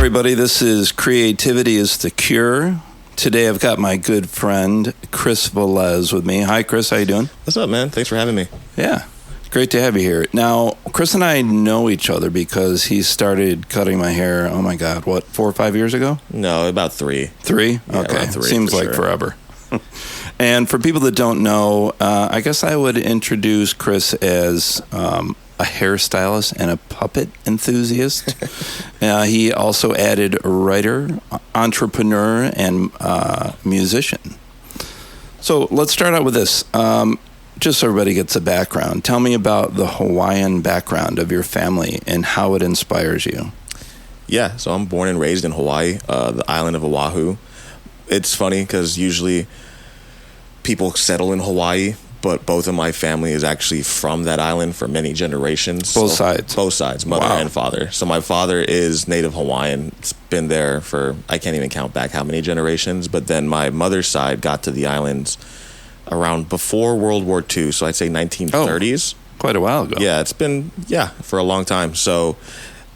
everybody. This is Creativity is the Cure. Today I've got my good friend Chris Velez with me. Hi, Chris. How you doing? What's up, man? Thanks for having me. Yeah, great to have you here. Now, Chris and I know each other because he started cutting my hair, 4 or 5 years ago? No, about 3. 3? Yeah, okay. 3, Seems like forever. And for people that don't know, I guess I would introduce Chris as a hairstylist and a puppet enthusiast. He also added writer, entrepreneur, and musician. So let's start out with this. Just so everybody gets a background, tell me about the Hawaiian background of your family and how it inspires you. Yeah, so I'm born and raised in Hawaii, the island of Oahu. It's funny because usually people settle in Hawaii, but both of my family is actually from that island for many generations. Both sides? Both sides, mother and father. So my father is native Hawaiian. It's been there for, I can't even count back how many generations, but then my mother's side got to the islands around before World War II, so I'd say 1930s. Oh, quite a while ago. Yeah, it's been, for a long time. So,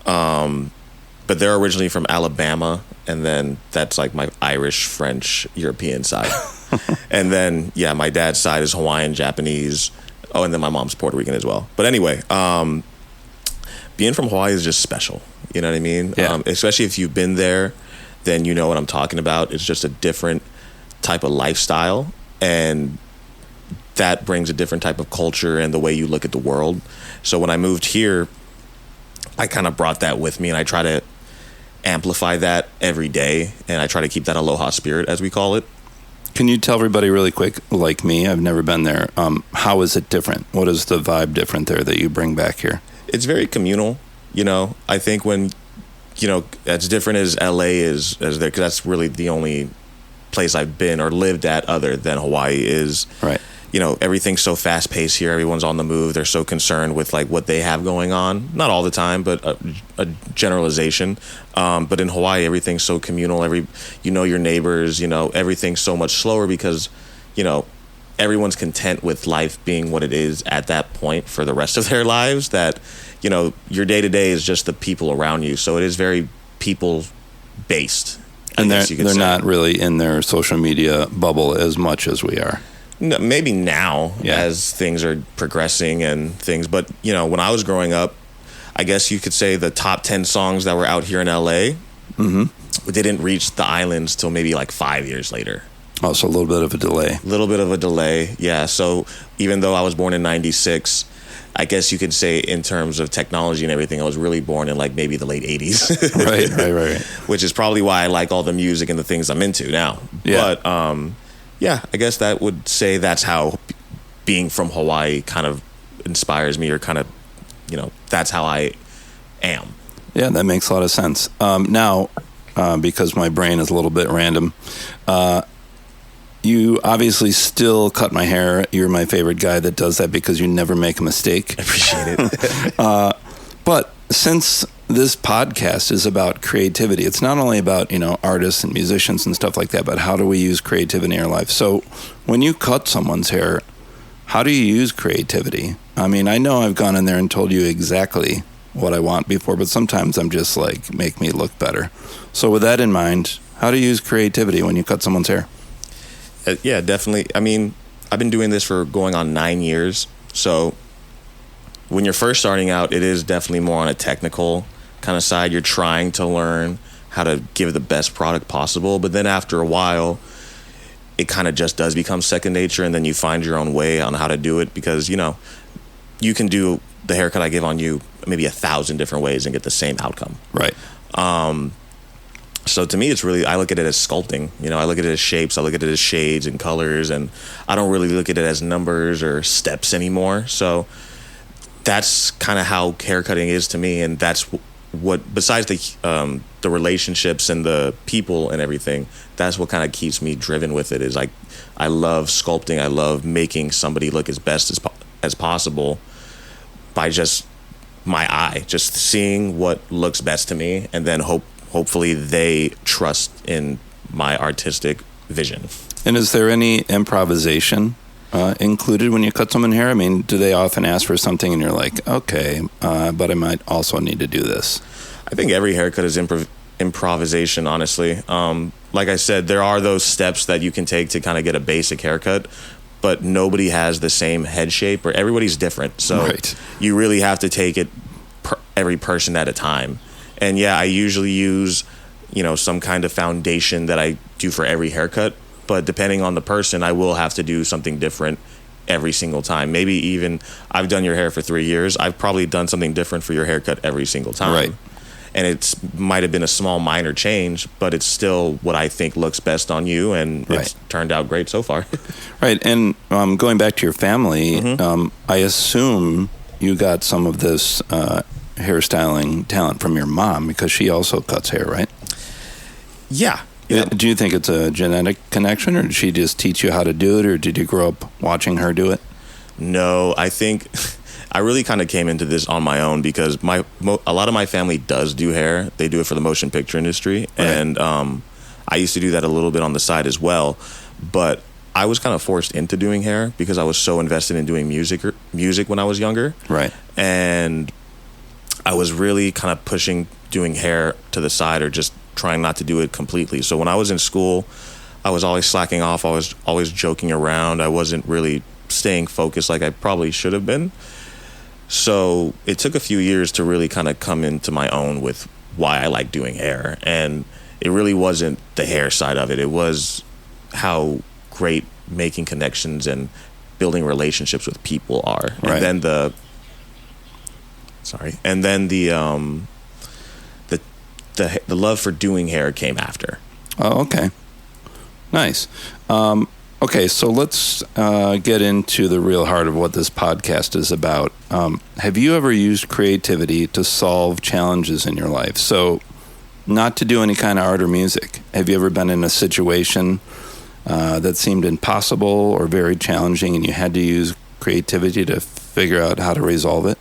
but they're originally from Alabama, and then that's like my Irish, French, European side. And then, my dad's side is Hawaiian, Japanese. Oh, and then my mom's Puerto Rican as well. But anyway, being from Hawaii is just special. You know what I mean? Yeah. Especially if you've been there, then you know what I'm talking about. It's just a different type of lifestyle. And that brings a different type of culture and the way you look at the world. So when I moved here, I kind of brought that with me, and I try to amplify that every day, and I try to keep that aloha spirit, as we call it. Can you tell everybody really quick, like me, I've never been there, how is it different? What is the vibe different there that you bring back here? It's very communal, I think when, as different as LA is as there, because that's really the only place I've been or lived at other than Hawaii is, right. Everything's so fast paced here. Everyone's on the move. They're so concerned with like what they have going on. Not all the time, but a generalization. But in Hawaii, everything's so communal. Your neighbors, everything's so much slower because, everyone's content with life being what it is at that point for the rest of their lives, that, your day to day is just the people around you. So it is very people based. And they're not really in their social media bubble as much as we are. No, maybe now as things are progressing and things. But, when I was growing up, I guess you could say the top 10 songs that were out here in LA didn't reach the islands till maybe like 5 years later. Oh, so a little bit of a delay. A little bit of a delay, yeah. So even though I was born in 96, I guess you could say in terms of technology and everything, I was really born in like maybe the late 80s. Right. Which is probably why I like all the music and the things I'm into now. Yeah. But, I guess that would say that's how being from Hawaii kind of inspires me, or kind of, that's how I am. Yeah, that makes a lot of sense. Now, because my brain is a little bit random, you obviously still cut my hair. You're my favorite guy that does that because you never make a mistake. I appreciate it. But since this podcast is about creativity, it's not only about, artists and musicians and stuff like that, but how do we use creativity in our life? So when you cut someone's hair, how do you use creativity? I mean, I know I've gone in there and told you exactly what I want before, but sometimes I'm just like, make me look better. So with that in mind, how do you use creativity when you cut someone's hair? Yeah, definitely. I mean, I've been doing this for going on 9 years. So when you're first starting out, it is definitely more on a technical kind of side. You're trying to learn how to give the best product possible. But then after a while, it kind of just does become second nature, and then you find your own way on how to do it, because, you can do the haircut I give on you maybe 1,000 different ways and get the same outcome. Right. So to me, it's really, I look at it as sculpting. I look at it as shapes. I look at it as shades and colors, and I don't really look at it as numbers or steps anymore. So that's kind of how haircutting is to me, and that's what, besides the relationships and the people and everything, that's what kind of keeps me driven with it. Is like, I love sculpting. I love making somebody look as best as possible by just my eye, just seeing what looks best to me, and then hopefully they trust in my artistic vision. And is there any improvisation included when you cut someone's hair? I mean, do they often ask for something and you're like, okay, but I might also need to do this? I think every haircut is improvisation, honestly. Like I said, there are those steps that you can take to kind of get a basic haircut, but nobody has the same head shape, or everybody's different. So you really have to take it every person at a time. And yeah, I usually use, some kind of foundation that I do for every haircut, but depending on the person, I will have to do something different every single time. Maybe even I've done your hair for 3 years. I've probably done something different for your haircut every single time. Right. And it might have been a small minor change, but it's still what I think looks best on you, and it's turned out great so far. Right. And going back to your family, I assume you got some of this hairstyling talent from your mom, because she also cuts hair, right? Yeah. Do you think it's a genetic connection, or did she just teach you how to do it, or did you grow up watching her do it? No, I think I really kind of came into this on my own, because a lot of my family does do hair. They do it for the motion picture industry. Right. And I used to do that a little bit on the side as well. But I was kind of forced into doing hair because I was so invested in doing music when I was younger. Right. And I was really kind of pushing doing hair to the side, or just trying not to do it completely. So when I was in school, I was always slacking off. I was always joking around. I wasn't really staying focused like I probably should have been. So it took a few years to really kind of come into my own with why I like doing hair. And it really wasn't the hair side of it. It was how great making connections and building relationships with people are. Right. And then the love for doing hair came after. Oh, okay. Nice. Okay, so let's get into the real heart of what this podcast is about. Have you ever used creativity to solve challenges in your life? So, not to do any kind of art or music. Have you ever been in a situation that seemed impossible or very challenging, and you had to use creativity to figure out how to resolve it?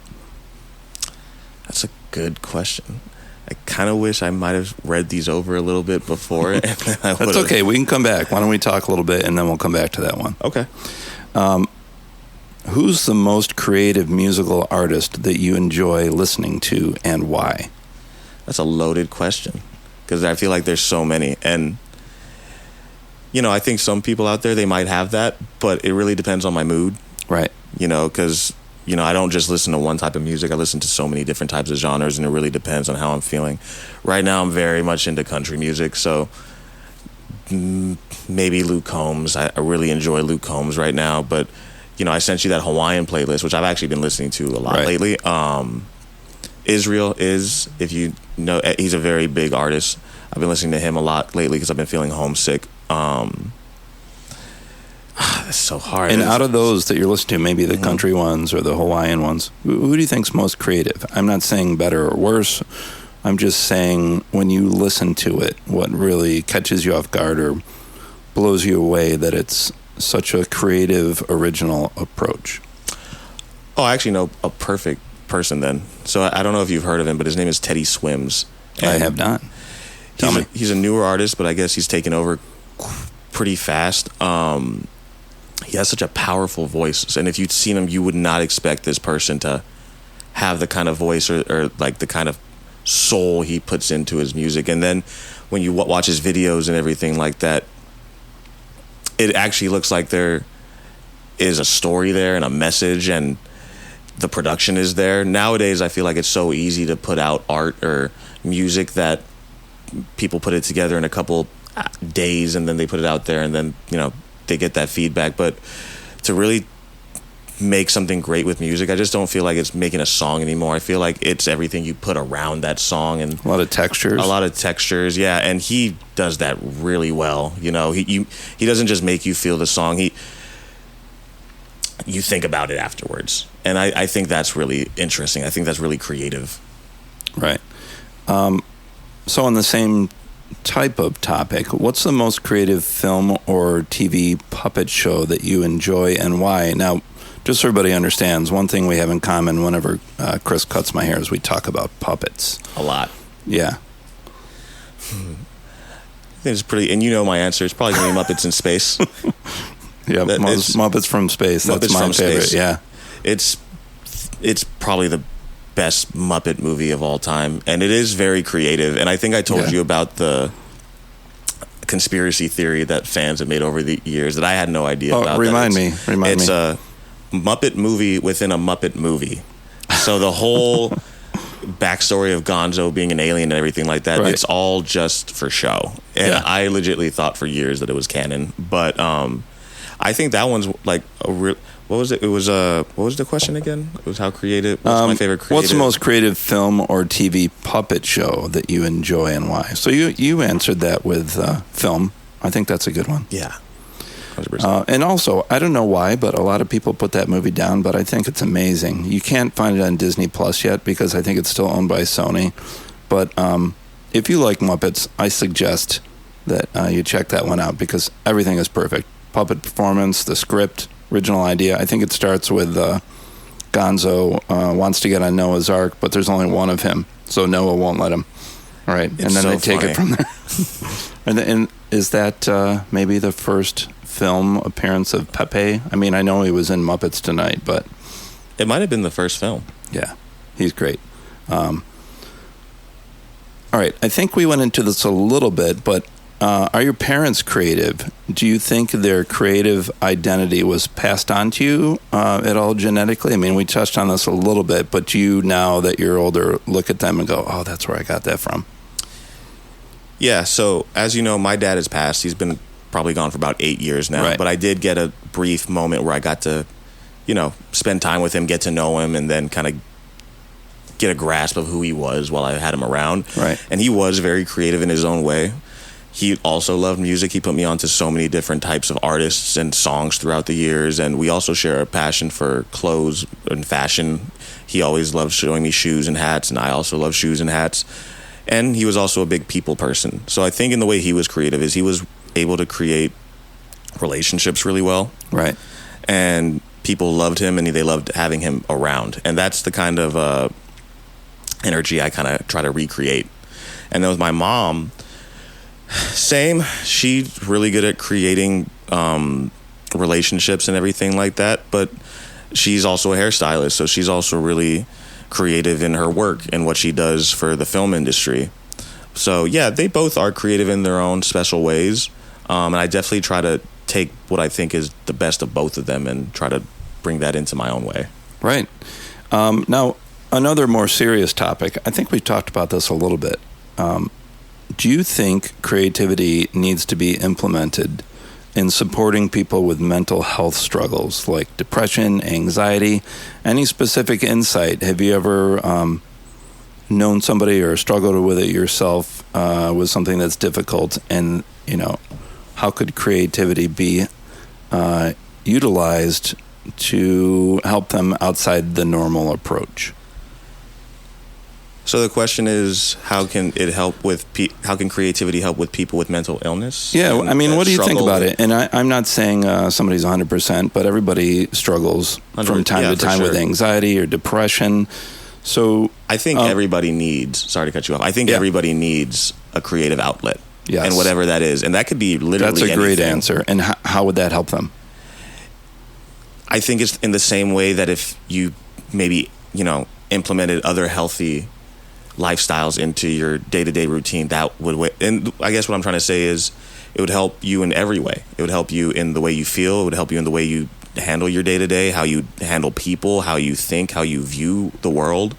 That's a good question. I kind of wish I might have read these over a little bit before. That's okay. We can come back. Why don't we talk a little bit, and then we'll come back to that one. Okay. Who's the most creative musical artist that you enjoy listening to, and why? That's a loaded question, because I feel like there's so many. And, I think some people out there, they might have that, but it really depends on my mood. Right. Because I don't just listen to one type of music. I listen to so many different types of genres, and it really depends on how I'm feeling. Right now, I'm very much into country music, so maybe Luke Combs. I really enjoy Luke Combs right now, but, I sent you that Hawaiian playlist, which I've actually been listening to a lot lately. Israel is, if you know, he's a very big artist. I've been listening to him a lot lately because I've been feeling homesick. That's so hard. And out of those that you're listening to, maybe the country ones or the Hawaiian ones, who do you think's most creative? I'm not saying better or worse. I'm just saying, when you listen to it, what really catches you off guard or blows you away that it's such a creative, original approach? Oh, I actually know a perfect person then. So I don't know if you've heard of him, but his name is Teddy Swims. I have not. Tell me. He's a newer artist, but I guess he's taken over pretty fast. He has such a powerful voice, and if you'd seen him, you would not expect this person to have the kind of voice or like the kind of soul he puts into his music. And then when you watch his videos and everything like that, it actually looks like there is a story there and a message, and the production is there. Nowadays, I feel like it's so easy to put out art or music that people put it together in a couple days, and then they put it out there, and then they get that feedback. But to really make something great with music, I just don't feel like it's making a song anymore. I feel like it's everything you put around that song, and a lot of textures. Yeah, and he does that really well. He doesn't just make you feel the song, you think about it afterwards, and I think that's really interesting. I think that's really creative. Right. So on the same type of topic, what's the most creative film or TV puppet show that you enjoy, and why? Now, just so everybody understands, one thing we have in common whenever Chris cuts my hair is we talk about puppets. A lot. Yeah. I think it's pretty, and my answer. It's probably going to be Muppets in Space. Yeah, Muppets from Space. That's my favorite. Space. Yeah. It's probably the best Muppet movie of all time, and it is very creative. And I think I told you about the conspiracy theory that fans have made over the years that I had no idea about. Remind me. It's a Muppet movie within a Muppet movie. So the whole backstory of Gonzo being an alien and everything like that, it's all just for show. And I legitimately thought for years that it was canon. But I think that one's like a real... What was it? It was what was the question again? It was how creative. What's my favorite creative? What's the most creative film or TV puppet show that you enjoy and why? So you answered that with film. I think that's a good one. Yeah, 100%. And also, I don't know why, but a lot of people put that movie down. But I think it's amazing. You can't find it on Disney Plus yet because I think it's still owned by Sony. But if you like Muppets, I suggest that you check that one out because everything is perfect. Puppet performance, the script. Original idea. I think it starts with Gonzo wants to get on Noah's Ark, but there's only one of him, so Noah won't let him. All right, and then they take it from there. and is that maybe the first film appearance of Pepe? I mean, I know he was in Muppets Tonight, but it might have been the first film. Yeah, he's great. All right, I think we went into this a little bit, but are your parents creative? Do you think their creative identity was passed on to you at all genetically? I mean, we touched on this a little bit, but do you, now that you're older, look at them and go, oh, that's where I got that from? Yeah, so as you know, my dad has passed. He's been probably gone for about 8 years now. Right. But I did get a brief moment where I got to, spend time with him, get to know him, and then kind of get a grasp of who he was while I had him around. Right. And he was very creative in his own way. He also loved music. He put me on to so many different types of artists and songs throughout the years. And we also share a passion for clothes and fashion. He always loved showing me shoes and hats, and I also love shoes and hats. And he was also a big people person. So I think in the way he was creative is he was able to create relationships really well. Right. And people loved him, and they loved having him around. And that's the kind of energy I kind of try to recreate. And then with my mom... Same. She's really good at creating relationships and everything like that, but she's also a hairstylist, so she's also really creative in her work and what she does for the film industry. So yeah, they both are creative in their own special ways, and I definitely try to take what I think is the best of both of them and try to bring that into my own way. Right. Now, another more serious topic. I think we talked about this a little bit. Do you think creativity needs to be implemented in supporting people with mental health struggles like depression, anxiety? Any specific insight? Have you ever known somebody or struggled with it yourself with something that's difficult? And, how could creativity be utilized to help them outside the normal approach? So the question is, how can creativity help with people with mental illness? Yeah, I mean, what do you think about it? And I'm not saying somebody's 100%, but everybody struggles from time to time with anxiety or depression. So I think everybody needs, sorry to cut you off, I think everybody needs a creative outlet. Yes. And whatever that is. And that could be literally anything. That's a great answer. And how would that help them? I think it's in the same way that if you maybe, implemented other healthy lifestyles into your day-to-day routine, that would, and I guess what I'm trying to say is it would help you in every way. It would help you in the way you feel. It would help you in the way you handle your day-to-day, how you handle people, how you think, how you view the world.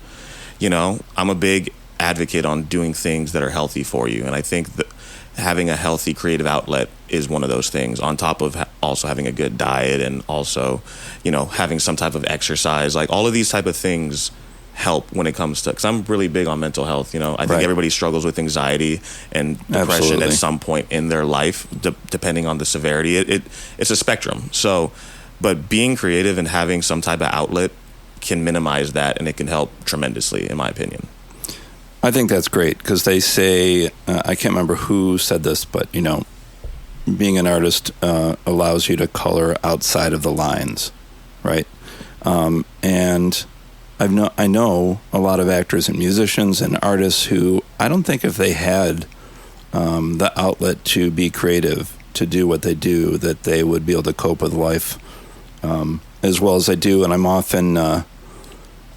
I'm a big advocate on doing things that are healthy for you. And I think that having a healthy creative outlet is one of those things, on top of also having a good diet and also, having some type of exercise. Like all of these type of things help when it comes to, because I'm really big on mental health. I think everybody struggles with anxiety and depression at some point in their life, depending on the severity. It's a spectrum. So, but being creative and having some type of outlet can minimize that, and it can help tremendously, in my opinion. I think that's great because they say, I can't remember who said this, but, being an artist allows you to color outside of the lines, right? And I know a lot of actors and musicians and artists who I don't think if they had the outlet to be creative, to do what they do, that they would be able to cope with life as well as they do. And I'm often, I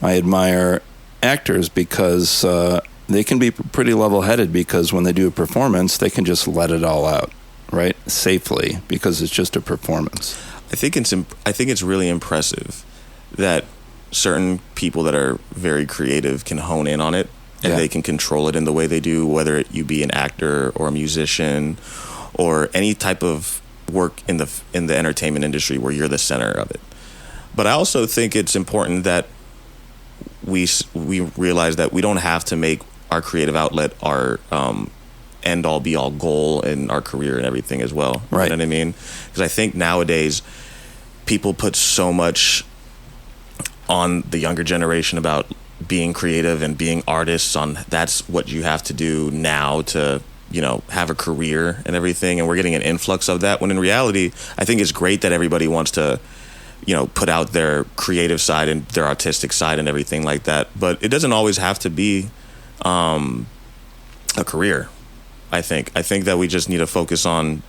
admire actors because they can be pretty level-headed, because when they do a performance, they can just let it all out, right, safely, because it's just a performance. I think it's really impressive that certain people that are very creative can hone in on it, and they can control it in the way they do, whether you be an actor or a musician or any type of work in the entertainment industry where you're the center of it. But I also think it's important that we realize that we don't have to make our creative outlet our end all be all goal in our career and everything as well. Right. You know what I mean? Because I think nowadays people put so much on the younger generation about being creative and being artists, on that's what you have to do now to, you know, have a career and everything. And we're getting an influx of that, when in reality, I think it's great that everybody wants to, you know, put out their creative side and their artistic side and everything like that. But it doesn't always have to be a career. I think that we just need to focus on.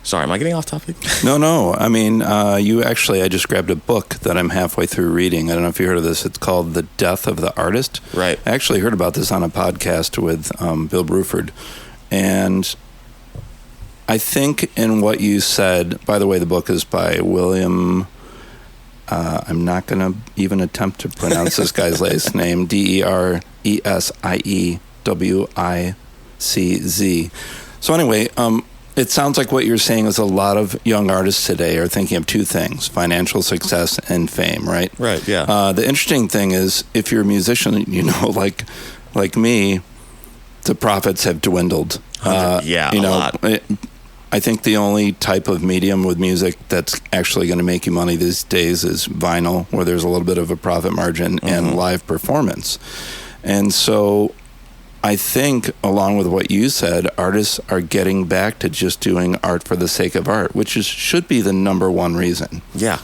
Sorry, am I getting off topic? No. I mean, I just grabbed a book that I'm halfway through reading. I don't know if you heard of this. It's called The Death of the Artist. Right. I actually heard about this on a podcast with Bill Bruford. And I think in what you said, by the way, the book is by William, I'm not going to even attempt to pronounce this guy's last name, Deresiewiczz. So anyway, it sounds like what you're saying is a lot of young artists today are thinking of two things: financial success and fame, right? Right, yeah. The interesting thing is, if you're a musician, you know, like me, the profits have dwindled. A lot. I think the only type of medium with music that's actually going to make you money these days is vinyl, where there's a little bit of a profit margin, and live performance. And so I think, along with what you said, artists are getting back to just doing art for the sake of art, which should be the number one reason. Yeah.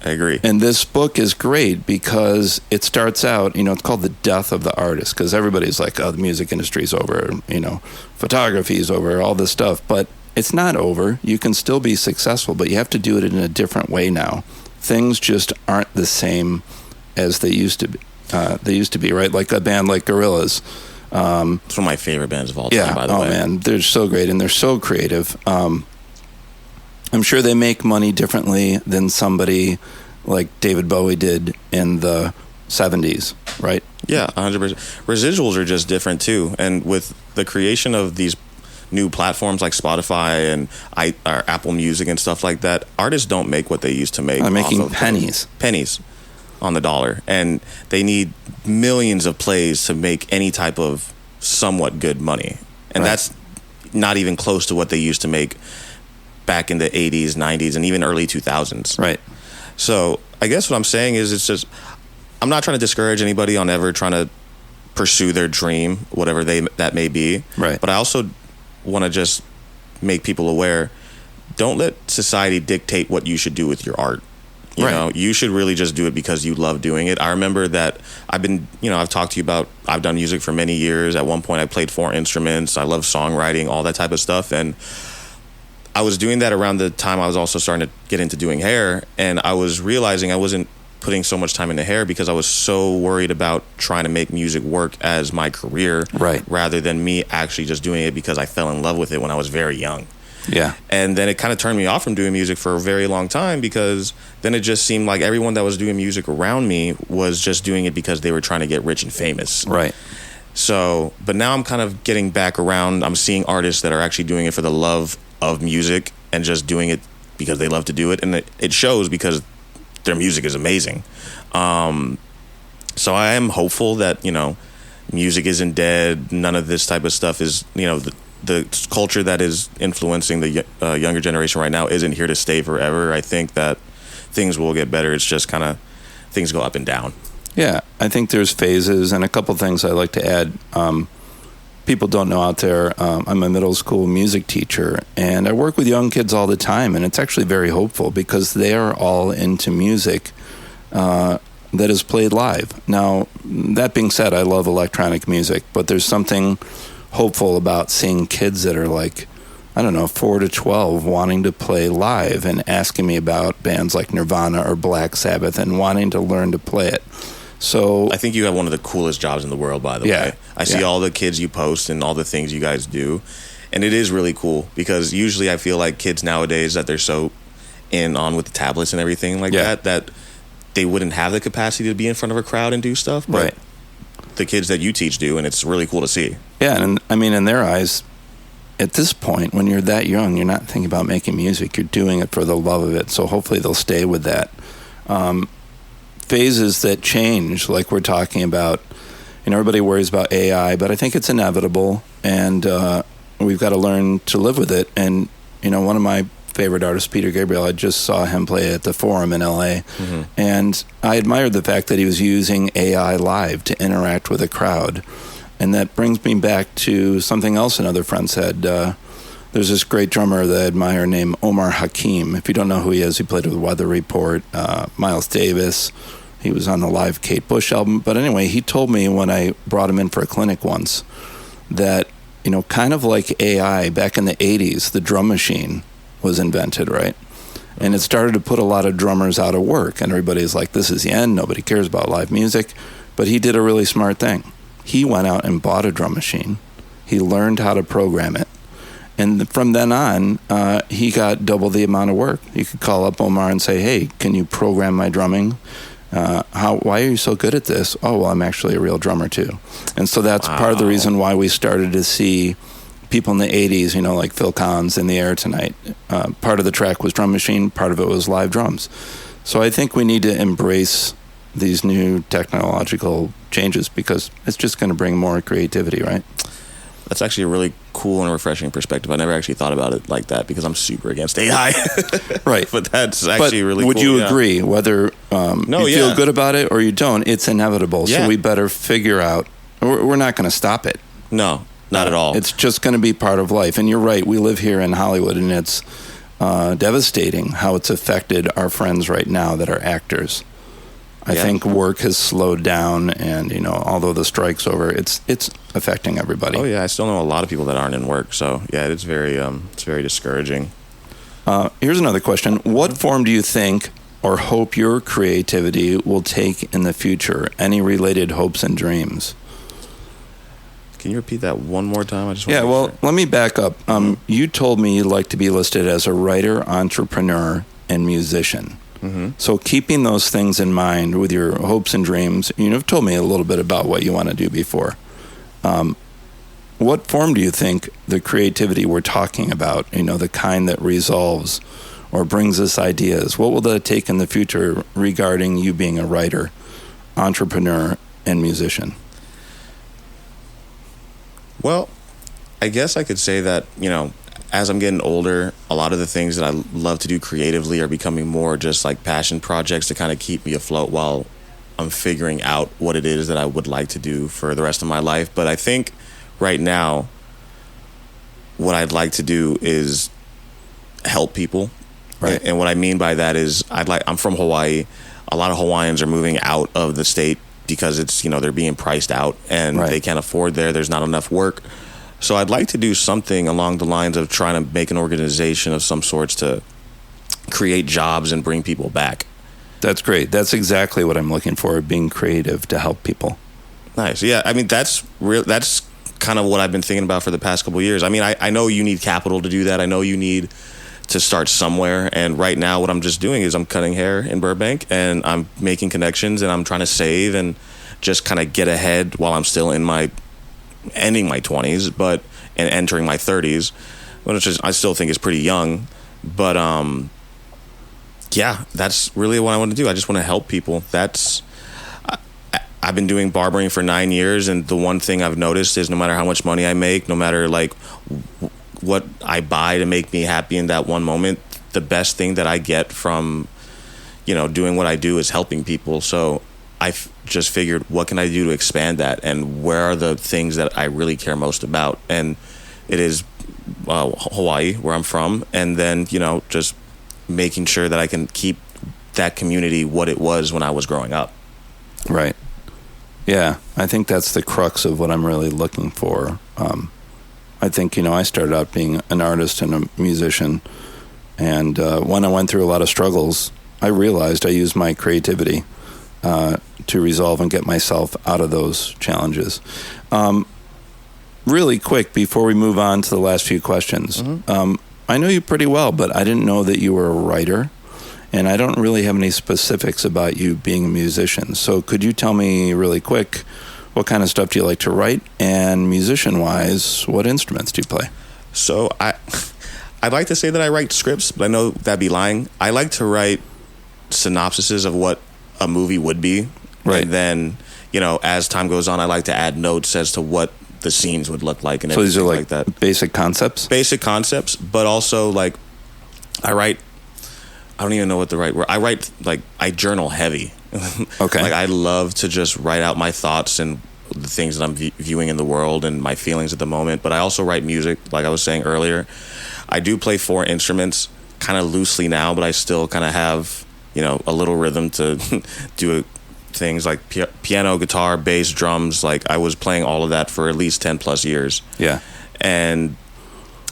I agree. And this book is great because it starts out, you know, it's called The Death of the Artist, because everybody's like, oh, the music industry's over, you know, photography's over, all this stuff. But it's not over. You can still be successful, but you have to do it in a different way now. Things just aren't the same as they used to be. Right? Like a band like Gorillaz. It's one of my favorite bands of all time, by the way. Oh, man, they're so great, and they're so creative. I'm sure they make money differently than somebody like David Bowie did in the 70s, right? Yeah, 100%. Residuals are just different, too. And with the creation of these new platforms like Spotify and or Apple Music and stuff like that, artists don't make what they used to make. They're making pennies. Pennies on the dollar. And they need millions of plays to make any type of somewhat good money. And that's not even close to what they used to make back in the 80s, 90s, and even early 2000s. Right. So I guess what I'm saying is, it's just, I'm not trying to discourage anybody on ever trying to pursue their dream, whatever that may be. Right. But I also want to just make people aware, don't let society dictate what you should do with your art. You know, you should really just do it because you love doing it. I remember that I've talked to you about, I've done music for many years. At one point I played 4 instruments. I love songwriting, all that type of stuff. And I was doing that around the time I was also starting to get into doing hair. And I was realizing I wasn't putting so much time into hair because I was so worried about trying to make music work as my career, rather than me actually just doing it because I fell in love with it when I was very young. Yeah. And then it kind of turned me off from doing music for a very long time, because then it just seemed like everyone that was doing music around me was just doing it because they were trying to get rich and famous. Right. So, but now I'm kind of getting back around. I'm seeing artists that are actually doing it for the love of music and just doing it because they love to do it. And it shows, because their music is amazing. So I am hopeful that, you know, music isn't dead. None of this type of stuff is, you know, the culture that is influencing the younger generation right now isn't here to stay forever. I think that things will get better. It's just kind of, things go up and down. Yeah, I think there's phases, and a couple things I'd like to add. People don't know out there, I'm a middle school music teacher, and I work with young kids all the time, and it's actually very hopeful because they are all into music that is played live. Now, that being said, I love electronic music, but there's something hopeful about seeing kids that are like, I don't know, 4 to 12 wanting to play live and asking me about bands like Nirvana or Black Sabbath and wanting to learn to play it. So I think you have one of the coolest jobs in the world, by the way. I see all the kids you post and all the things you guys do. And it is really cool because usually I feel like kids nowadays that they're so on with the tablets and everything like that they wouldn't have the capacity to be in front of a crowd and do stuff. But the kids that you teach do, and it's really cool to see. Yeah, and I mean, in their eyes, at this point, when you're that young, you're not thinking about making music. You're doing it for the love of it. So hopefully they'll stay with that. Phases that change, like we're talking about, everybody worries about AI, but I think it's inevitable, and we've got to learn to live with it. And, one of my favorite artists, Peter Gabriel, I just saw him play at the Forum in LA, and I admired the fact that he was using AI live to interact with a crowd. And that brings me back to something else another friend said. There's this great drummer that I admire named Omar Hakim. If you don't know who he is, he played with Weather Report, Miles Davis. He was on the live Kate Bush album. But anyway, he told me when I brought him in for a clinic once that, kind of like AI, back in the 80s, the drum machine was invented, right? And it started to put a lot of drummers out of work. And everybody's like, this is the end. Nobody cares about live music. But he did a really smart thing. He went out and bought a drum machine. He learned how to program it. And from then on, he got double the amount of work. You could call up Omar and say, hey, can you program my drumming? Why are you so good at this? Oh, well, I'm actually a real drummer too. And so that's part of the reason why we started to see people in the 80s, like Phil Collins, In the Air Tonight. Part of the track was drum machine, part of it was live drums. So I think we need to embrace these new technological changes because it's just going to bring more creativity, right? That's actually a really cool and refreshing perspective. I never actually thought about it like that because I'm super against AI. Right. But that's actually really cool. Would you agree, whether you feel good about it or you don't, it's inevitable. So we better figure out, we're not going to stop it. No, not at all. It's just going to be part of life. And you're right, we live here in Hollywood and it's devastating how it's affected our friends right now that are actors. I think work has slowed down, and although the strike's over, it's affecting everybody. Oh yeah, I still know a lot of people that aren't in work. So yeah, it's very discouraging. Here's another question: what form do you think or hope your creativity will take in the future? Any related hopes and dreams? Can you repeat that one more time? Let me back up. You told me you'd like to be listed as a writer, entrepreneur, and musician. So keeping those things in mind with your hopes and dreams, you've told me a little bit about what you want to do before. What form do you think the creativity we're talking about, the kind that resolves or brings us ideas, what will that take in the future regarding you being a writer, entrepreneur, and musician? Well, I guess I could say that, as I'm getting older, a lot of the things that I love to do creatively are becoming more just like passion projects to kind of keep me afloat while I'm figuring out what it is that I would like to do for the rest of my life. But I think right now, what I'd like to do is help people. Right. And what I mean by that is I'm from Hawaii. A lot of Hawaiians are moving out of the state because it's, they're being priced out and they can't afford there's not enough work. So I'd like to do something along the lines of trying to make an organization of some sorts to create jobs and bring people back. That's great. That's exactly what I'm looking for, being creative to help people. Nice. Yeah, I mean, that's kind of what I've been thinking about for the past couple of years. I mean, I know you need capital to do that. I know you need to start somewhere. And right now what I'm just doing is I'm cutting hair in Burbank and I'm making connections and I'm trying to save and just kind of get ahead while I'm still ending my 20s, and entering my 30s, which I still think is pretty young. But that's really what I want to do. I just want to help people. I've been doing barbering for 9 years, and the one thing I've noticed is no matter how much money I make, no matter what I buy to make me happy in that one moment, the best thing that I get from doing what I do is helping people. So I've just figured, what can I do to expand that, and where are the things that I really care most about? And it is Hawaii, where I'm from, and then just making sure that I can keep that community what it was when I was growing up. Right. Yeah, I think that's the crux of what I'm really looking for. I think I started out being an artist and a musician, and when I went through a lot of struggles, I realized I used my creativity to resolve and get myself out of those challenges. Really quick, before we move on to the last few questions, I know you pretty well, but I didn't know that you were a writer, and I don't really have any specifics about you being a musician. So could you tell me really quick, what kind of stuff do you like to write? And musician-wise, what instruments do you play? So I'd like to say that I write scripts, but I know that'd be lying. I like to write synopsises of what a movie would be. Right. And then, as time goes on, I like to add notes as to what the scenes would look like and so these are like that. Basic concepts? Basic concepts, but also I don't even know what the right word. I journal heavy. Okay. I love to just write out my thoughts and the things that I'm viewing in the world and my feelings at the moment. But I also write music, like I was saying earlier. I do play 4 instruments kind of loosely now, but I still kind of have, a little rhythm to do things like piano, guitar, bass, drums. I was playing all of that for at least 10 plus years. Yeah. And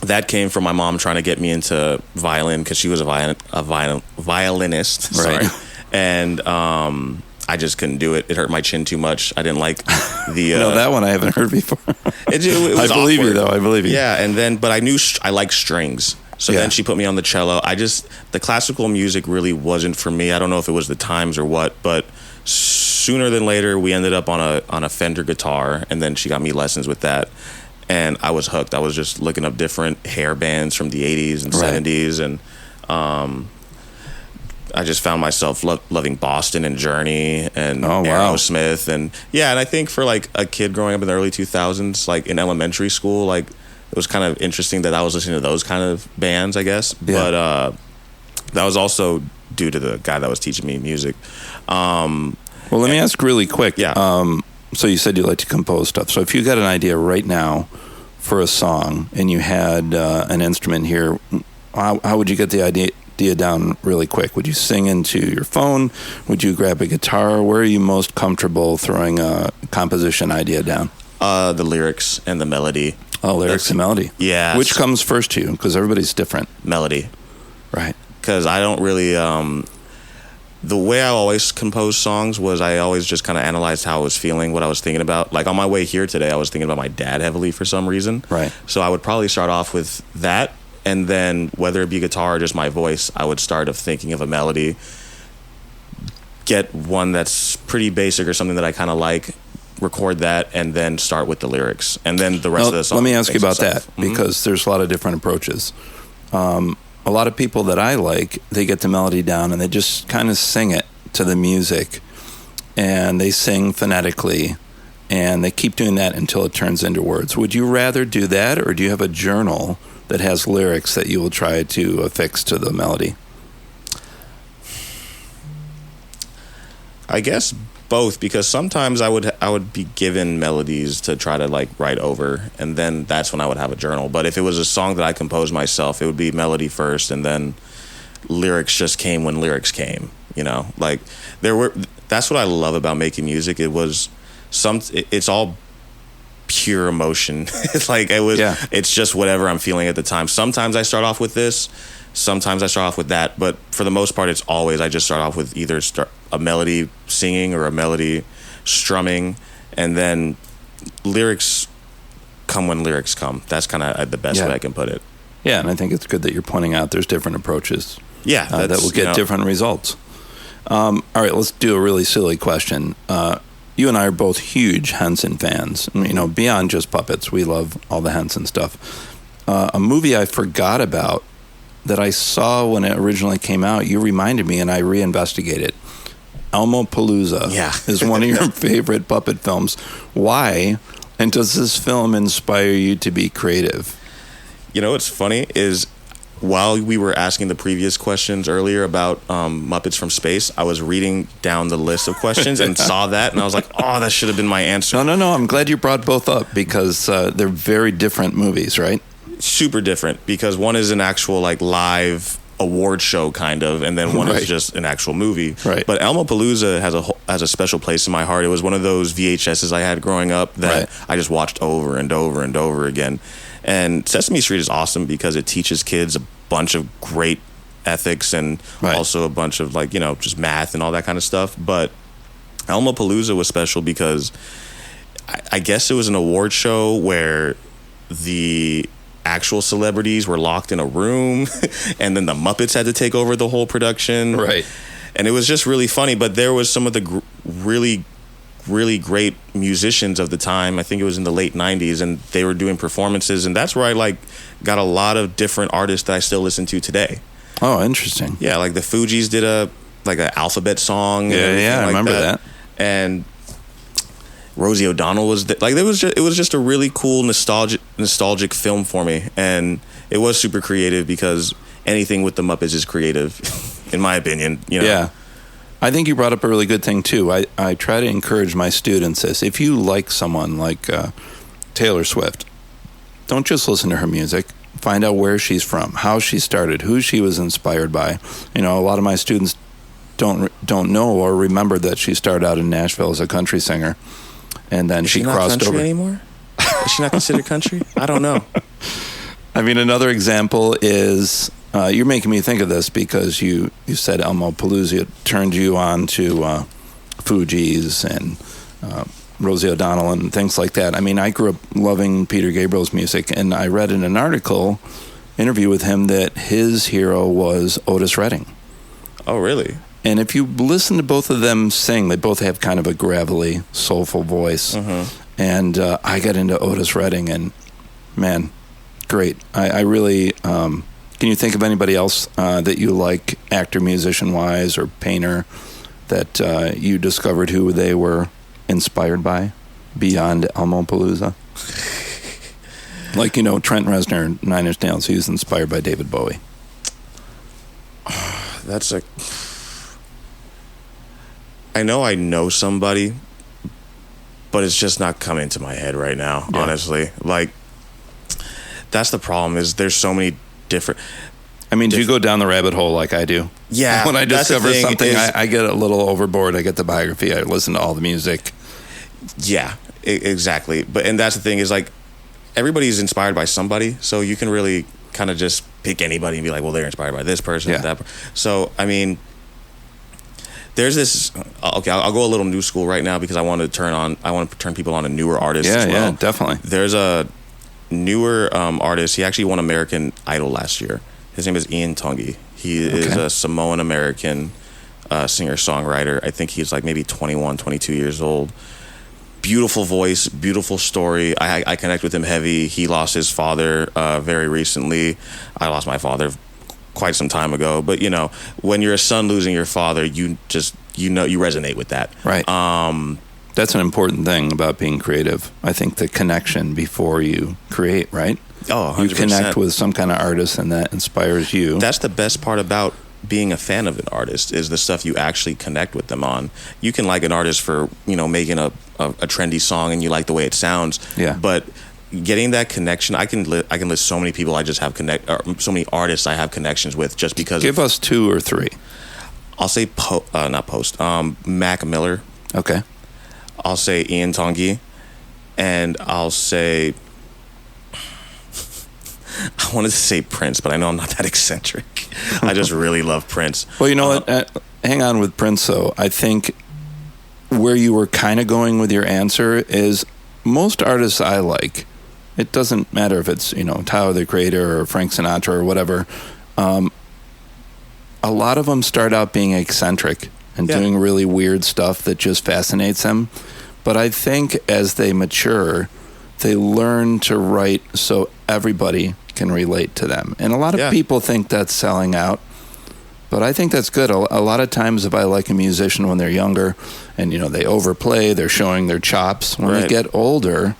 that came from my mom trying to get me into violin because she was a violinist. Right. Sorry. And I just couldn't do it. It hurt my chin too much. I didn't like the... no, that one I haven't heard before. It was I believe awkward. you, though. I believe you. Yeah, but I knew I liked strings. So then she put me on the cello. The classical music really wasn't for me. I don't know if it was the times or what, but sooner than later, we ended up on a Fender guitar, and then she got me lessons with that. And I was hooked. I was just looking up different hair bands from the 80s and 70s, and I just found myself loving Boston and Journey and Aerosmith. And and I think for a kid growing up in the early 2000s, in elementary school, it was kind of interesting that I was listening to those kind of bands, I guess. Yeah. But that was also due to the guy that was teaching me music. Well, let me ask really quick. Yeah. So you said you like to compose stuff. So if you got an idea right now for a song and you had an instrument here, how would you get the idea down really quick? Would you sing into your phone? Would you grab a guitar? Where are you most comfortable throwing a composition idea down? The lyrics and the melody. Oh, lyrics and melody. Yeah. Which comes first to you? Because everybody's different. Melody. Right. Because I don't really... the way I always compose songs was I always just kind of analyzed how I was feeling, what I was thinking about. On my way here today, I was thinking about my dad heavily for some reason. Right. So I would probably start off with that, and then whether it be guitar or just my voice, I would start of thinking of a melody, get one that's pretty basic or something that I kind of like, record that, and then start with the lyrics, and then the rest of the song. Let me ask you about that, because there's a lot of different approaches. A lot of people that I like, they get the melody down and they just kind of sing it to the music, and they sing phonetically, and they keep doing that until it turns into words. Would you rather do that, or do you have a journal that has lyrics that you will try to affix to the melody? I guess both, because sometimes I would be given melodies to try to write over, and then that's when I would have a journal. But if it was a song that I composed myself, it would be melody first, and then lyrics just came when lyrics came. That's what I love about making music. It's all pure emotion. It's just whatever I'm feeling at the time. Sometimes I start off with this, sometimes I start off with that, but for the most part, it's always I just start off with either a melody singing or a melody strumming, and then lyrics come when lyrics come. That's kind of the best way I can put it. Yeah, and I think it's good that you're pointing out there's different approaches. Yeah, that will get different results. All right, let's do a really silly question. You and I are both huge Henson fans. Beyond just puppets, we love all the Henson stuff. A movie I forgot about that I saw when it originally came out, you reminded me, and I reinvestigated. Elmopalooza is one of your favorite puppet films. Why? And does this film inspire you to be creative? What's funny is while we were asking the previous questions earlier about Muppets from Space, I was reading down the list of questions and saw that, and I was like, oh, that should have been my answer. No. I'm glad you brought both up, because they're very different movies, right? Super different, because one is an actual live award show kind of, and then one is just an actual movie. Right. But Elmopalooza has a special place in my heart. It was one of those VHSs I had growing up that I just watched over and over and over again. And Sesame Street is awesome because it teaches kids a bunch of great ethics and also a bunch of just math and all that kind of stuff. But Elmopalooza was special because I guess it was an award show where the actual celebrities were locked in a room and then the Muppets had to take over the whole production. Right. And it was just really funny, but there was some of the really great musicians of the time. I think it was in the late 90s, and they were doing performances, and that's where I got a lot of different artists that I still listen to today. Oh, interesting. Yeah, like the Fugees did an alphabet song. Yeah, I remember that. And Rosie O'Donnell was it was just a really cool nostalgic film for me, and it was super creative because anything with the Muppets is creative, in my opinion. Yeah. I think you brought up a really good thing, too. I try to encourage my students this. If you like someone like Taylor Swift, don't just listen to her music. Find out where she's from, how she started, who she was inspired by. A lot of my students don't know or remember that she started out in Nashville as a country singer, and then she crossed not country over. Anymore? Is she not considered country? I don't know. I mean, another example is you're making me think of this because you said Elmopalooza turned you on to Fugees and Rosie O'Donnell and things like that. I mean, I grew up loving Peter Gabriel's music, and I read in an interview with him, that his hero was Otis Redding. Oh, really? And if you listen to both of them sing, they both have kind of a gravelly, soulful voice. Mm-hmm. And I got into Otis Redding, and man, great. I really... can you think of anybody else that you like, actor, musician-wise, or painter, that you discovered who they were inspired by beyond Elmopalooza? Like, Trent Reznor, 9 Inch Nails, he was inspired by David Bowie. I know somebody, but it's just not coming to my head right now, honestly. That's the problem, is there's so many different... I mean, do you go down the rabbit hole like I do? Yeah. When I discover something, I get a little overboard. I get the biography. I listen to all the music. Yeah, exactly. And that's the thing, is everybody's inspired by somebody, so you can really kind of just pick anybody and be like, well, they're inspired by this person, that person. So, I mean, there's this... Okay, I'll go a little new school right now because I want to turn people on to newer artists as well. Yeah, definitely. There's a newer artist. He actually won American Idol last year. His name is Ian Tungi. He is a Samoan American singer-songwriter. I think he's maybe 21, 22 years old. Beautiful voice, beautiful story. I connect with him heavy. He lost his father very recently. I lost my father quite some time ago. But, when you're a son losing your father, you resonate with that. Right. That's an important thing about being creative. I think the connection before you create, right? Oh, 100%. You connect with some kind of artist, and that inspires you. That's the best part about being a fan of an artist, is the stuff you actually connect with them on. You can like an artist for, making a trendy song and you like the way it sounds. Yeah. But getting that connection, I can list so many people I just have so many artists I have connections with just because. Give us 2 or 3. I'll say Mac Miller. Okay. I'll say Ian Tungi, and I'll say... I wanted to say Prince, but I know I'm not that eccentric. I just really love Prince. Well, you know what? Hang on with Prince, though. I think where you were kind of going with your answer is most artists I like, it doesn't matter if it's, Tyler, the Creator, or Frank Sinatra, or whatever. A lot of them start out being eccentric and doing really weird stuff that just fascinates them. But I think as they mature, they learn to write so everybody can relate to them. And a lot of people think that's selling out, but I think that's good. A lot of times if I like a musician when they're younger and, they overplay, they're showing their chops. When they get older,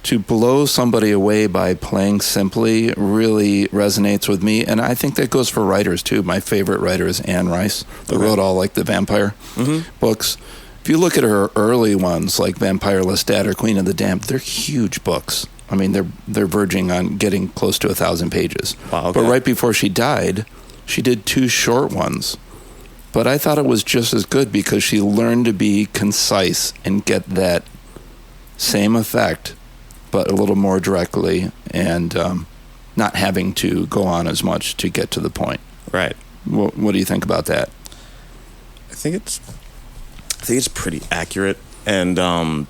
to blow somebody away by playing simply really resonates with me. And I think that goes for writers too. My favorite writer is Anne Rice, that wrote all the vampire books. If you look at her early ones, like Vampire Lestat or Queen of the Damned, they're huge books. I mean, they're verging on getting close to 1,000 pages. Wow, okay. But right before she died, she did 2 short ones. But I thought it was just as good because she learned to be concise and get that same effect, but a little more directly, and not having to go on as much to get to the point. Right. What do you think about that? I think it's I think it's pretty accurate. And I'm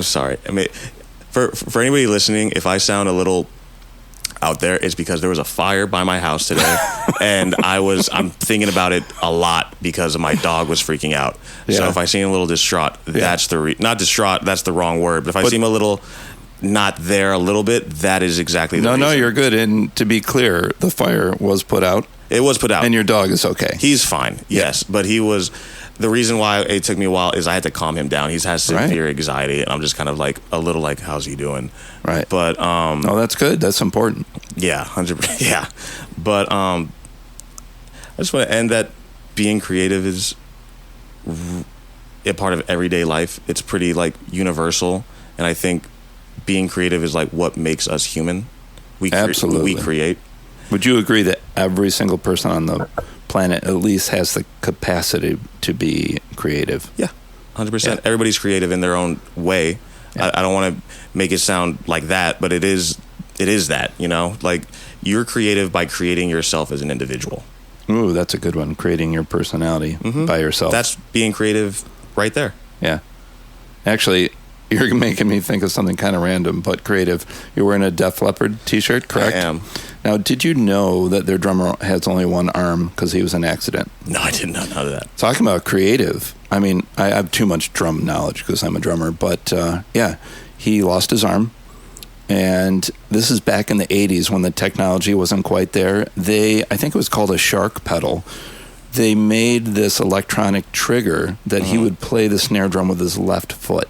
sorry. I mean, for anybody listening, if I sound a little out there, it's because there was a fire by my house today, and I'm thinking about it a lot because my dog was freaking out. Yeah. So if I seem a little distraught, that's not distraught. That's the wrong word. But if I seem a little not there a little bit, that is exactly the reason. No, you're good. And to be clear, the fire was put out. It was put out. And your dog is okay. He's fine, yes. But he was... The reason why it took me a while is I had to calm him down. He's has severe anxiety, and I'm just kind of like a little like, how's he doing? Right. But... oh, that's good. That's important. Yeah, 100%. Yeah. But I just want to end that being creative is a part of everyday life. It's pretty like universal, and I think being creative is like what makes us human. Absolutely. We create. Would you agree that every single person on the planet at least has the capacity to be creative? Yeah, 100%. Yeah. Everybody's creative in their own way. Yeah. I don't want to make it sound like that, but it is that, you know? Like, you're creative by creating yourself as an individual. Ooh, that's a good one. Creating your personality by yourself. That's being creative right there. Yeah. Actually, you're making me think of something kind of random, but creative. You're wearing a Def Leppard t-shirt, correct? I am. Now, did you know that their drummer has only one arm because he was in an accident? No, I did not know that. Talking about creative, I mean, I have too much drum knowledge because I'm a drummer, but yeah, he lost his arm. And this is back in the 80s when the technology wasn't quite there. I think it was called a shark pedal. They made this electronic trigger that he would play the snare drum with his left foot.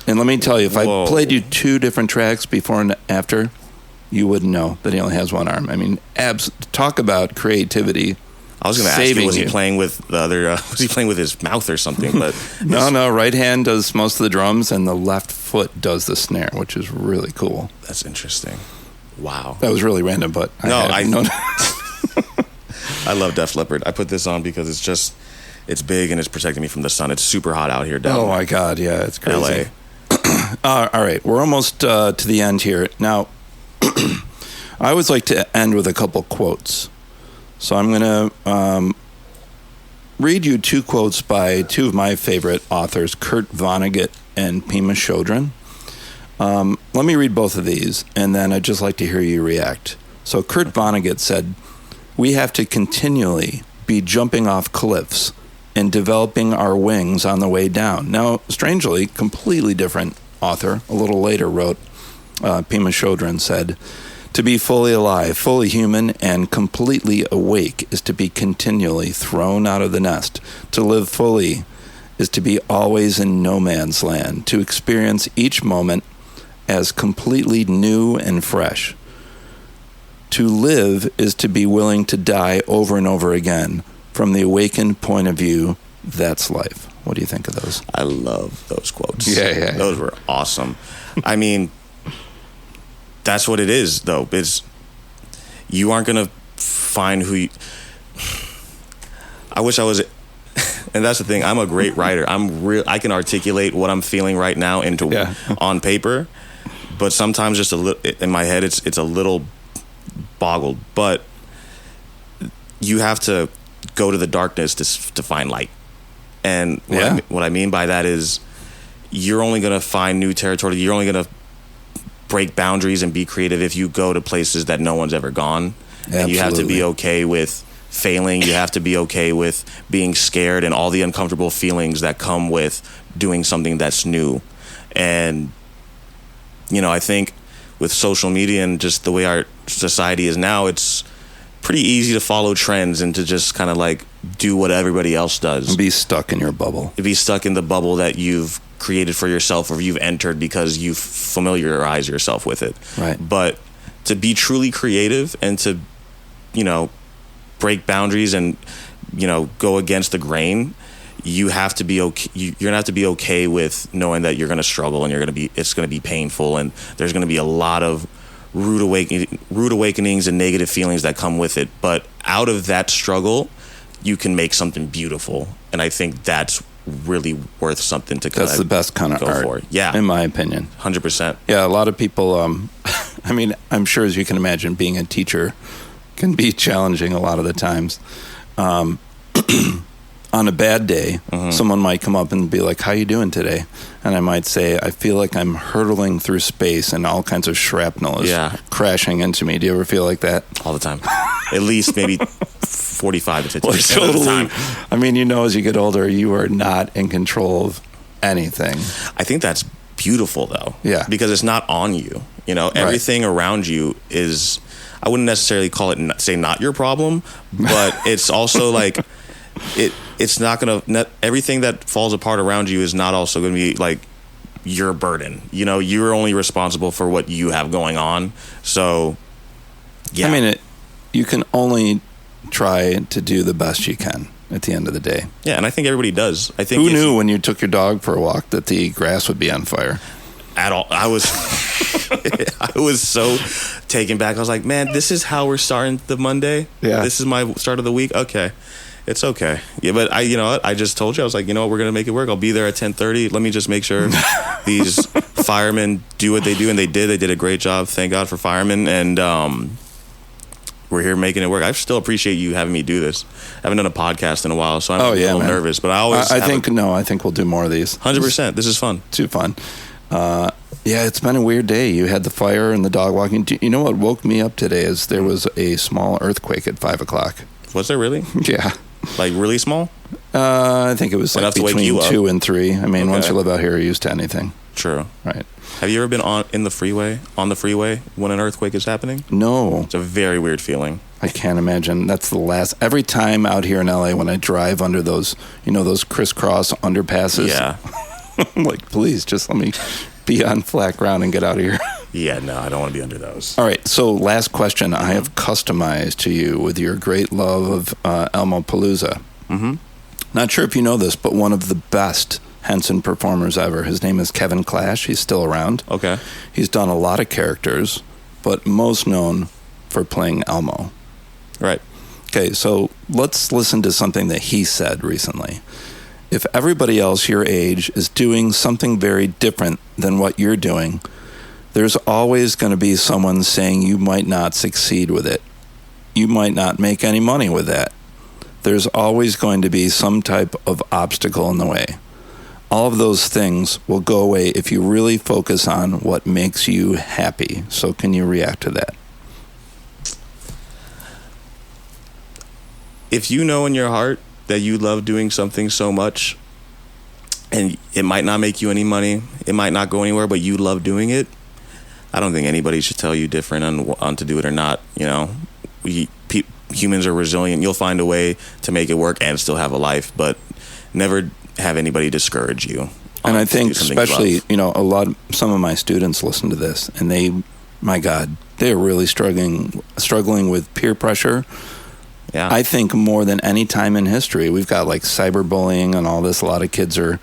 And let me tell you, if I played you two different tracks before and after, you wouldn't know that he only has one arm. I mean, talk about creativity. I was going to ask you, was he playing with the other? Was he playing with his mouth or something? But no. Right hand does most of the drums, and the left foot does the snare, which is really cool. That's interesting. Wow, that was really random, but I love Def Leppard. I put this on because it's big and it's protecting me from the sun. It's super hot out here down. Oh my God, yeah, it's crazy. LA. All right, we're almost to the end here now. I always like to end with a couple quotes. So I'm going to read you two quotes by two of my favorite authors, Kurt Vonnegut and Pema Chodron. Let me read both of these, and then I'd just like to hear you react. So Kurt Vonnegut said, "We have to continually be jumping off cliffs and developing our wings on the way down." Now, strangely, completely different author, a little later wrote, Pema Chodron said, "To be fully alive, fully human, and completely awake is to be continually thrown out of the nest. To live fully is to be always in no man's land, to experience each moment as completely new and fresh. To live is to be willing to die over and over again. From the awakened point of view, that's life." What do you think of those? I love those quotes. Yeah. Those were awesome. I mean, that's what it is, though. You aren't going to find who you... I wish I was... And that's the thing. I'm a great writer. I can articulate what I'm feeling right now on paper, but sometimes just a little in my head, it's a little boggled. But you have to go to the darkness to find light. And what I mean by that is you're only going to find new territory. You're only going to break boundaries and be creative if you go to places that no one's ever gone. Absolutely. And you have to be okay with failing. You have to be okay with being scared and all the uncomfortable feelings that come with doing something that's new. And, I think with social media and just the way our society is now, it's pretty easy to follow trends and to just kind of like do what everybody else does. And be stuck in your bubble. Be stuck in the bubble that you've created for yourself or you've entered because you've familiarized yourself with it. Right. But to be truly creative and to, break boundaries and, go against the grain, you have to be okay. You're gonna have to be okay with knowing that you're gonna struggle and it's gonna be painful and there's gonna be a lot of rude awakenings and negative feelings that come with it. But out of that struggle, you can make something beautiful, and I think that's really worth something to that's the best kind of art for. Yeah, in my opinion. 100%. Yeah, a lot of people I mean, I'm sure, as you can imagine, being a teacher can be challenging a lot of the times, on a bad day, someone might come up and be like, "How you doing today?" And I might say, "I feel like I'm hurtling through space and all kinds of shrapnel is crashing into me." Do you ever feel like that? All the time. At least maybe 45 to 50% of the time. I mean, as you get older, you are not in control of anything. I think that's beautiful, though. Yeah. Because it's not on you. Everything around you is, I wouldn't necessarily call it, say not your problem, but it's also like, it's not going to, everything that falls apart around you is not also going to be like your burden. You're only responsible for what you have going on. So, yeah. I mean, you can only try to do the best you can at the end of the day. Yeah, and I think everybody does. I think who knew when you took your dog for a walk that the grass would be on fire? At all. I was I was so taken back. I was like, man, this is how we're starting the Monday? Yeah. This is my start of the week? Okay. It's okay. Yeah, but I just told you, I was like, we're going to make it work. I'll be there at 10:30. Let me just make sure these firemen do what they do. And they did. They did a great job. Thank God for firemen. And we're here making it work. I still appreciate you having me do this. I haven't done a podcast in a while, so I'm a little nervous. But I think we'll do more of these. 100%. This is fun. Too fun. Yeah, it's been a weird day. You had the fire and the dog walking. You know what woke me up today is there was a small earthquake at 5 o'clock. Was there really? Yeah. Like really small? I think it was like between 2 and 3. I mean, once you live out here, you're used to anything. True. Right. Have you ever been on the freeway when an earthquake is happening? No. It's a very weird feeling. I can't imagine. That's the last. Every time out here in LA when I drive under those, those crisscross underpasses. Yeah. I'm like, please, just let me be on flat ground and get out of here. Yeah, no, I don't want to be under those. All right, so last question I have customized to you with your great love of Elmopalooza. Mm-hmm. Not sure if you know this, but one of the best Henson performers ever. His name is Kevin Clash. He's still around. Okay. He's done a lot of characters, but most known for playing Elmo. Right. Okay, so let's listen to something that he said recently. If everybody else your age is doing something very different than what you're doing, there's always going to be someone saying you might not succeed with it. You might not make any money with that. There's always going to be some type of obstacle in the way. All of those things will go away if you really focus on what makes you happy. So can you react to that? If you know in your heart that you love doing something so much and it might not make you any money, it might not go anywhere, but you love doing it, I don't think anybody should tell you different on to do it or not. Humans are resilient. You'll find a way to make it work and still have a life, but never have anybody discourage you. And I think especially, some of my students listen to this and they're really struggling with peer pressure. Yeah. I think more than any time in history, we've got like cyberbullying and all this. A lot of kids are.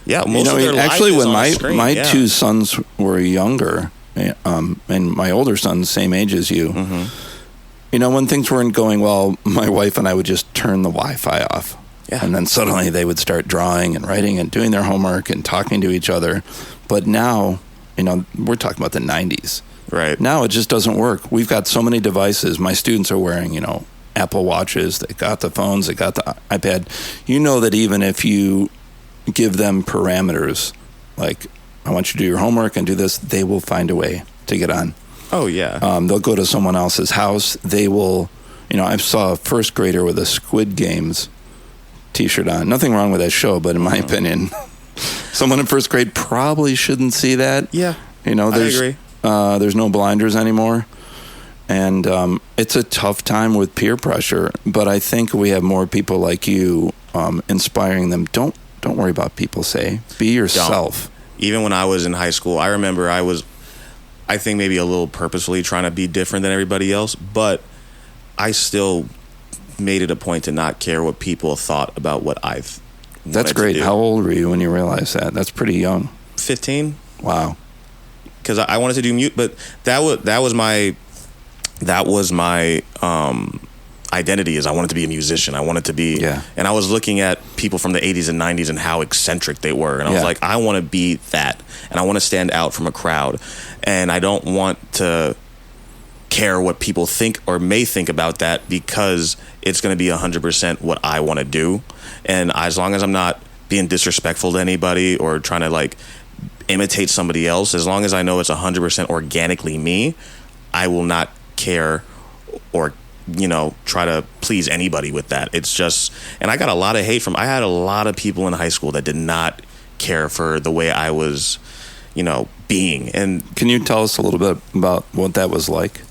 Yeah, most of their life actually, is when on the screen, my two sons were younger, and my older son's same age as you. Mm-hmm. When things weren't going well, my wife and I would just turn the Wi-Fi off. Yeah. And then suddenly they would start drawing and writing and doing their homework and talking to each other. But now, we're talking about the 90s. Right. Now it just doesn't work. We've got so many devices. My students are wearing, Apple Watches. They got the phones. They got the iPad. You know that even if you give them parameters, like, I want you to do your homework and do this, they will find a way to get on. Oh, yeah. They'll go to someone else's house. They will, I saw a first grader with a Squid Games T-shirt on. Nothing wrong with that show, but in my opinion, someone in first grade probably shouldn't see that. Yeah, I agree. There's no blinders anymore. And it's a tough time with peer pressure, but I think we have more people like you inspiring them. Don't worry about people say. Be yourself. Don't. Even when I was in high school, I remember I think maybe a little purposefully trying to be different than everybody else, but I still made it a point to not care what people thought about what I've That's great. How old were you when you realized that? That's pretty young. 15. Wow. Because I wanted to do mute, but that was my identity. Is I wanted to be a musician. I wanted to be, and I was looking at people from the 80s and 90s and how eccentric they were, and I was like, I want to be that, and I want to stand out from a crowd, and I don't want to care what people think or may think about that, because it's going to be 100% what I want to do. And as long as I'm not being disrespectful to anybody or trying to like imitate somebody else, as long as I know it's 100% organically me, I will not care or, you know, try to please anybody with that. It's just, and I got a lot of hate I had a lot of people in high school that did not care for the way I was, you know, being. And can you tell us a little bit about what that was like?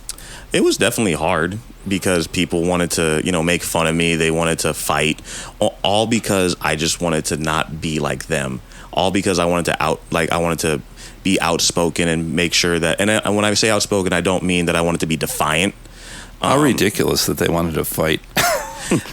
It was definitely hard because people wanted to, you know, make fun of me. They wanted to fight, all because I just wanted to not be like them. All because I wanted to be outspoken and make sure that, and when I say outspoken, I don't mean that I wanted to be defiant. How ridiculous that they wanted to fight.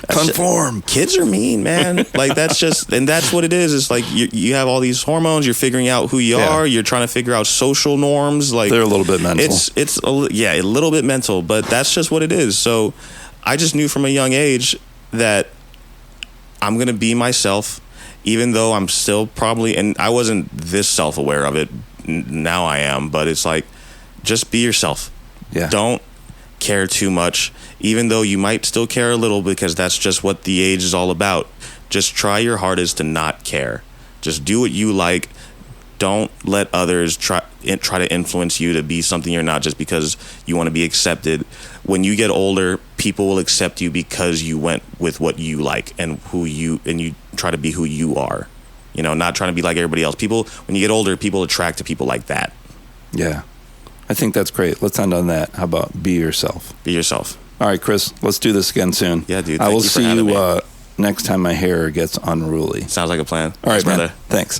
Conform. Kids are mean, man. Like, that's just, and that's what it is. It's like you have all these hormones. You're figuring out who you are. You're trying to figure out social norms. Like, they're a little bit mental. It's a little bit mental, but that's just what it is. So I just knew from a young age that I'm gonna be myself, even though I'm still probably, and I wasn't this self-aware of it. Now I am, but it's like, just be yourself. Yeah. Don't care too much, even though you might still care a little, because that's just what the age is all about. Just try your hardest to not care. Just do what you like. Don't let others try to influence you to be something you're not, just because you want to be accepted. When you get older, people will accept you because you went with what you like and you try to be who you are. You know, not trying to be like everybody else. People, when you get older, people attract to people like that. Yeah. I think that's great. Let's end on that. How about be yourself? Be yourself. All right, Chris, let's do this again soon. Yeah, dude. I will see you next time my hair gets unruly. Sounds like a plan. All right, brother. Thanks.